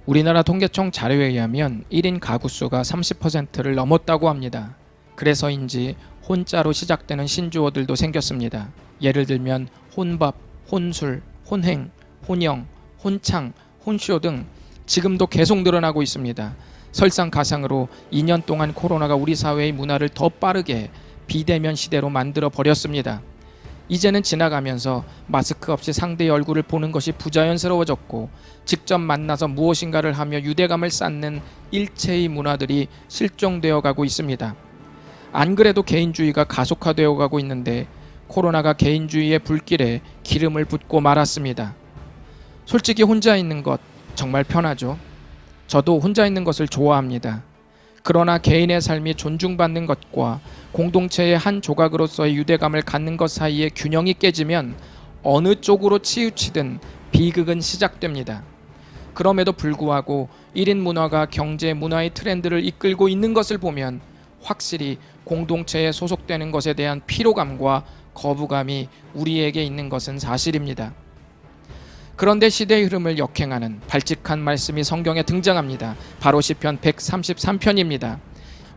우리나라 통계청 자료에 의하면 1인 가구 수가 30%를 넘었다고 합니다. 그래서인지 혼자로 시작되는 신조어들도 생겼습니다. 예를 들면 혼밥, 혼술, 혼행, 혼영, 혼창, 혼쇼 등 지금도 계속 늘어나고 있습니다. 설상가상으로 2년 동안 코로나가 우리 사회의 문화를 더 빠르게 비대면 시대로 만들어 버렸습니다. 이제는 지나가면서 마스크 없이 상대의 얼굴을 보는 것이 부자연스러워졌고, 직접 만나서 무엇인가를 하며 유대감을 쌓는 일체의 문화들이 실종되어 가고 있습니다. 안 그래도 개인주의가 가속화되어 가고 있는데 코로나가 개인주의의 불길에 기름을 붓고 말았습니다. 솔직히 혼자 있는 것 정말 편하죠. 저도 혼자 있는 것을 좋아합니다. 그러나 개인의 삶이 존중받는 것과 공동체의 한 조각으로서의 유대감을 갖는 것 사이의 균형이 깨지면 어느 쪽으로 치우치든 비극은 시작됩니다. 그럼에도 불구하고 1인 문화가 경제 문화의 트렌드를 이끌고 있는 것을 보면 확실히 공동체에 소속되는 것에 대한 피로감과 거부감이 우리에게 있는 것은 사실입니다. 그런데 시대의 흐름을 역행하는 발칙한 말씀이 성경에 등장합니다. 바로 시편 133편입니다.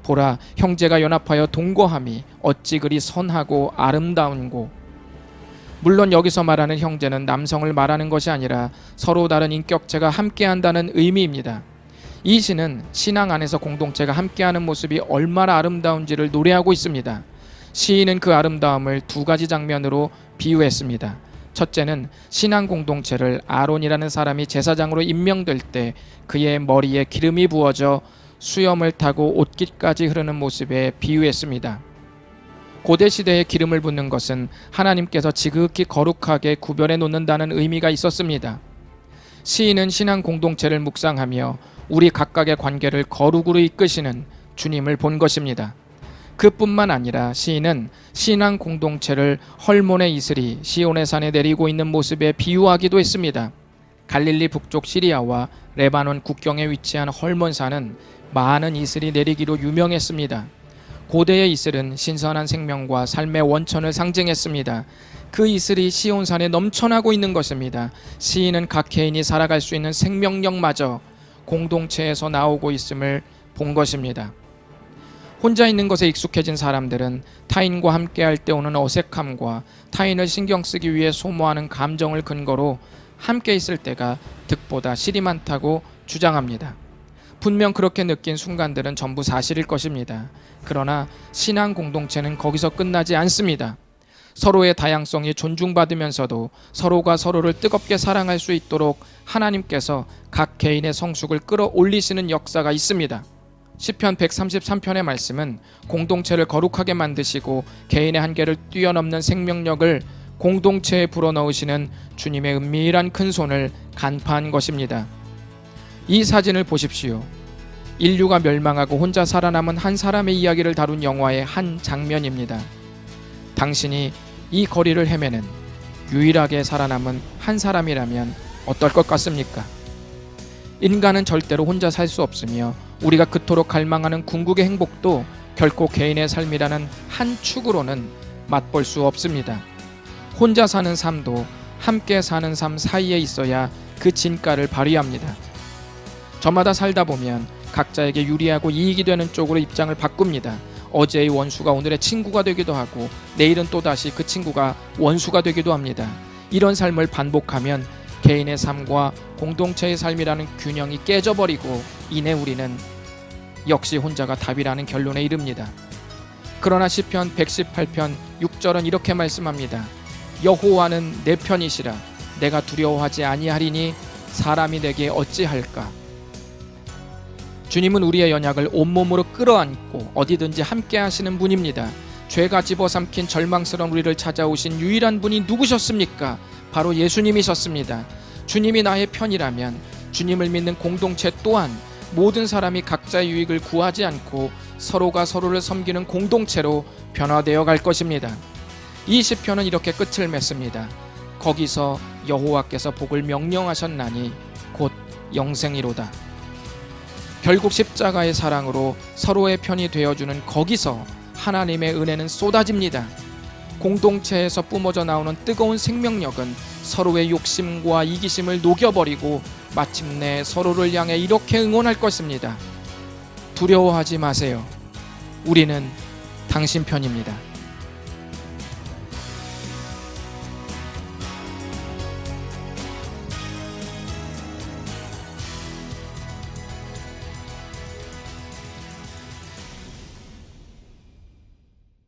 보라, 형제가 연합하여 동거함이 어찌 그리 선하고 아름다운고. 물론 여기서 말하는 형제는 남성을 말하는 것이 아니라 서로 다른 인격체가 함께한다는 의미입니다. 이 시는 신앙 안에서 공동체가 함께하는 모습이 얼마나 아름다운지를 노래하고 있습니다. 시인은 그 아름다움을 두 가지 장면으로 비유했습니다. 첫째는 신앙 공동체를 아론이라는 사람이 제사장으로 임명될 때 그의 머리에 기름이 부어져 수염을 타고 옷깃까지 흐르는 모습에 비유했습니다. 고대 시대에 기름을 붓는 것은 하나님께서 지극히 거룩하게 구별해 놓는다는 의미가 있었습니다. 시인은 신앙 공동체를 묵상하며 우리 각각의 관계를 거룩으로 이끄시는 주님을 본 것입니다. 그뿐만 아니라 시인은 신앙 공동체를 헐몬의 이슬이 시온의 산에 내리고 있는 모습에 비유하기도 했습니다. 갈릴리 북쪽 시리아와 레바논 국경에 위치한 헐몬산은 많은 이슬이 내리기로 유명했습니다. 고대의 이슬은 신선한 생명과 삶의 원천을 상징했습니다. 그 이슬이 시온산에 넘쳐나고 있는 것입니다. 시인은 각 개인이 살아갈 수 있는 생명력마저 공동체에서 나오고 있음을 본 것입니다. 혼자 있는 것에 익숙해진 사람들은 타인과 함께할 때 오는 어색함과 타인을 신경 쓰기 위해 소모하는 감정을 근거로 함께 있을 때가 득보다 실이 많다고 주장합니다. 분명 그렇게 느낀 순간들은 전부 사실일 것입니다. 그러나 신앙 공동체는 거기서 끝나지 않습니다. 서로의 다양성이 존중받으면서도 서로가 서로를 뜨겁게 사랑할 수 있도록 하나님께서 각 개인의 성숙을 끌어올리시는 역사가 있습니다. 시편 133편의 말씀은 공동체를 거룩하게 만드시고 개인의 한계를 뛰어넘는 생명력을 공동체에 불어넣으시는 주님의 은밀한 큰 손을 간파한 것입니다. 이 사진을 보십시오. 인류가 멸망하고 혼자 살아남은 한 사람의 이야기를 다룬 영화의 한 장면입니다. 당신이 이 거리를 헤매는 유일하게 살아남은 한 사람이라면 어떨 것 같습니까? 인간은 절대로 혼자 살 수 없으며 우리가 그토록 갈망하는 궁극의 행복도 결코 개인의 삶이라는 한 축으로는 맛볼 수 없습니다. 혼자 사는 삶도 함께 사는 삶 사이에 있어야 그 진가를 발휘합니다. 저마다 살다 보면 각자에게 유리하고 이익이 되는 쪽으로 입장을 바꿉니다. 어제의 원수가 오늘의 친구가 되기도 하고 내일은 또다시 그 친구가 원수가 되기도 합니다. 이런 삶을 반복하면 개인의 삶과 공동체의 삶이라는 균형이 깨져버리고 이내 우리는 역시 혼자가 답이라는 결론에 이릅니다. 그러나 시편 118편 6절은 이렇게 말씀합니다. 여호와는 내 편이시라. 내가 두려워하지 아니하리니 사람이 내게 어찌할까. 주님은 우리의 연약을 온몸으로 끌어안고 어디든지 함께 하시는 분입니다. 죄가 집어삼킨 절망스러운 우리를 찾아오신 유일한 분이 누구셨습니까? 바로 예수님이셨습니다. 주님이 나의 편이라면 주님을 믿는 공동체 또한 모든 사람이 각자의 유익을 구하지 않고 서로가 서로를 섬기는 공동체로 변화되어 갈 것입니다. 이 시편은 이렇게 끝을 맺습니다. 거기서 여호와께서 복을 명령하셨나니 곧 영생이로다. 결국 십자가의 사랑으로 서로의 편이 되어주는 거기서 하나님의 은혜는 쏟아집니다. 공동체에서 뿜어져 나오는 뜨거운 생명력은 서로의 욕심과 이기심을 녹여버리고 마침내 서로를 향해 이렇게 응원할 것입니다. 두려워하지 마세요. 우리는 당신 편입니다.